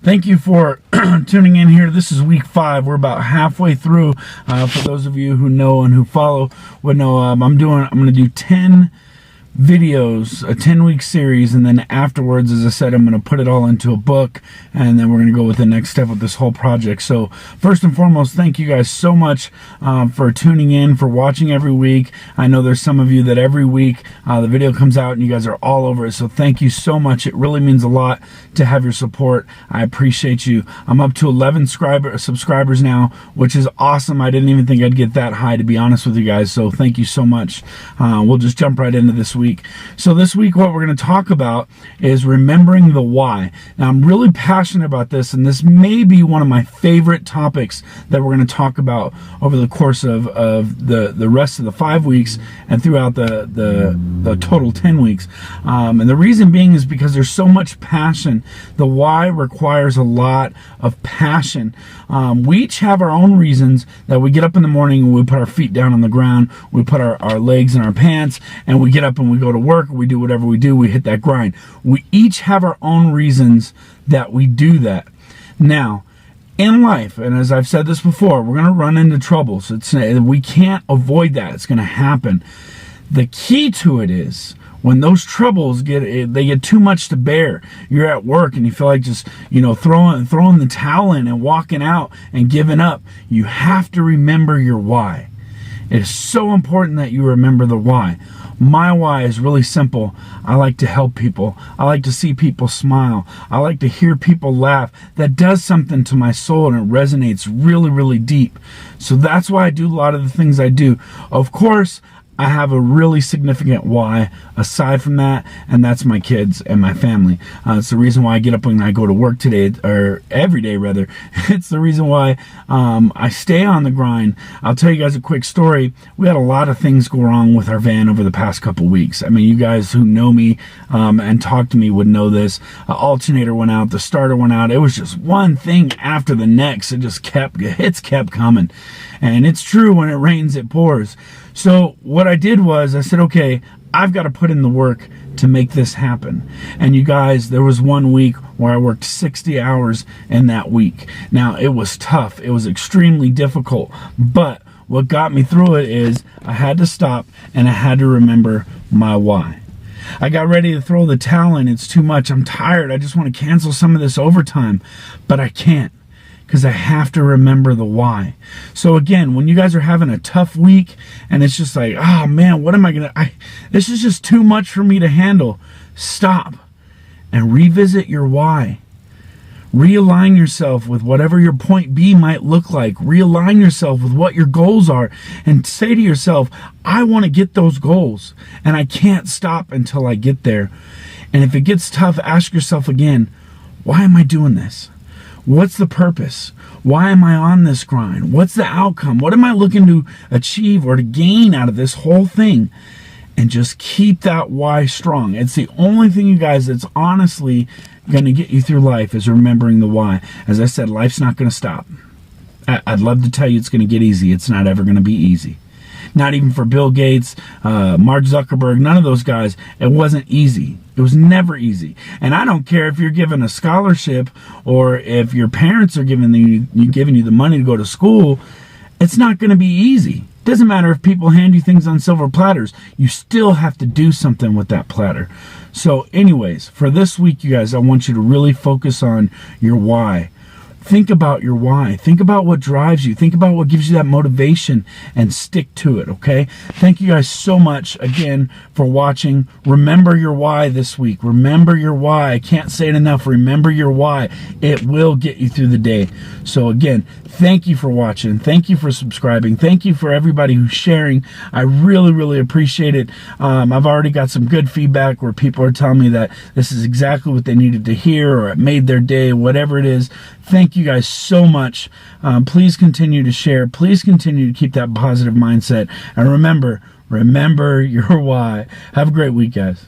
Thank you for tuning in here. This is week 5. We're about halfway through. For those of you who know and who follow would know, I'm going to do 10 videos, a 10-week series, and then afterwards, as I said, I'm going to put it all into a book, and then we're going to go with the next step with this whole project. So first and foremost, thank you guys so much for tuning in, for watching every week. I know there's some of you that every week the video comes out and you guys are all over it, so thank you so much. It really means a lot to have your support. I appreciate you. I'm up to 11 subscribers now, which is awesome. I didn't even think I'd get that high, to be honest with you guys, so thank you so much. We'll just jump right into this week. So this week what we're going to talk about is remembering the why. Now I'm really passionate about this, and this may be one of my favorite topics that we're going to talk about over the course of the rest of the 5 weeks and throughout the total 10 weeks. And the reason being is because there's so much passion. The why requires a lot of passion. We each have our own reasons that we get up in the morning and we put our feet down on the ground, we put our legs in our pants, and we get up and we go to work, we do whatever we do, we hit that grind. We each have our own reasons that we do that. Now, in life, and as I've said this before, we're going to run into troubles. We can't avoid that. It's going to happen. The key to it is when those troubles get too much to bear. You're at work and you feel like just throwing the towel in and walking out and giving up. You have to remember your why. It is so important that you remember the why. My why is really simple. I like to help people. I like to see people smile. I like to hear people laugh. That does something to my soul, and it resonates really, really deep. So that's why I do a lot of the things I do. Of course, I have a really significant why aside from that, and that's my kids and my family. It's the reason why I get up when I go to work today, or every day rather. It's the reason why I stay on the grind. I'll tell you guys a quick story. We had a lot of things go wrong with our van over the past couple weeks. I mean, you guys who know me and talk to me would know this. Alternator went out, the starter went out. It was just one thing after the next. Hits kept coming. And it's true, when it rains, it pours. So what I did was I said, okay, I've got to put in the work to make this happen. And you guys, there was one week where I worked 60 hours in that week. Now, it was tough. It was extremely difficult. But what got me through it is I had to stop and I had to remember my why. I got ready to throw the towel in. It's too much. I'm tired. I just want to cancel some of this overtime. But I can't, because I have to remember the why. So again, when you guys are having a tough week and it's just like, oh man, what am I gonna, this is just too much for me to handle. Stop and revisit your why. Realign yourself with whatever your point B might look like. Realign yourself with what your goals are and say to yourself, I want to get those goals and I can't stop until I get there. And if it gets tough, ask yourself again, why am I doing this? What's the purpose? Why am I on this grind? What's the outcome? What am I looking to achieve or to gain out of this whole thing? And just keep that why strong. It's the only thing, you guys, that's honestly going to get you through life, is remembering the why. As I said, life's not going to stop. I'd love to tell you it's going to get easy. It's not ever going to be easy. Not even for Bill Gates, Mark Zuckerberg, none of those guys. It wasn't easy. It was never easy. And I don't care if you're given a scholarship or if your parents are giving you the money to go to school. It's not going to be easy. It doesn't matter if people hand you things on silver platters. You still have to do something with that platter. So anyways, for this week, you guys, I want you to really focus on your why. Think about your why. Think about what drives you. Think about what gives you that motivation and stick to it, okay? Thank you guys so much, again, for watching. Remember your why this week. Remember your why. I can't say it enough. Remember your why. It will get you through the day. So, again, thank you for watching. Thank you for subscribing. Thank you for everybody who's sharing. I really, really appreciate it. I've already got some good feedback where people are telling me that this is exactly what they needed to hear, or it made their day, whatever it is. Thank you guys so much. Please continue to share. Please continue to keep that positive mindset. And remember your why. Have a great week, guys.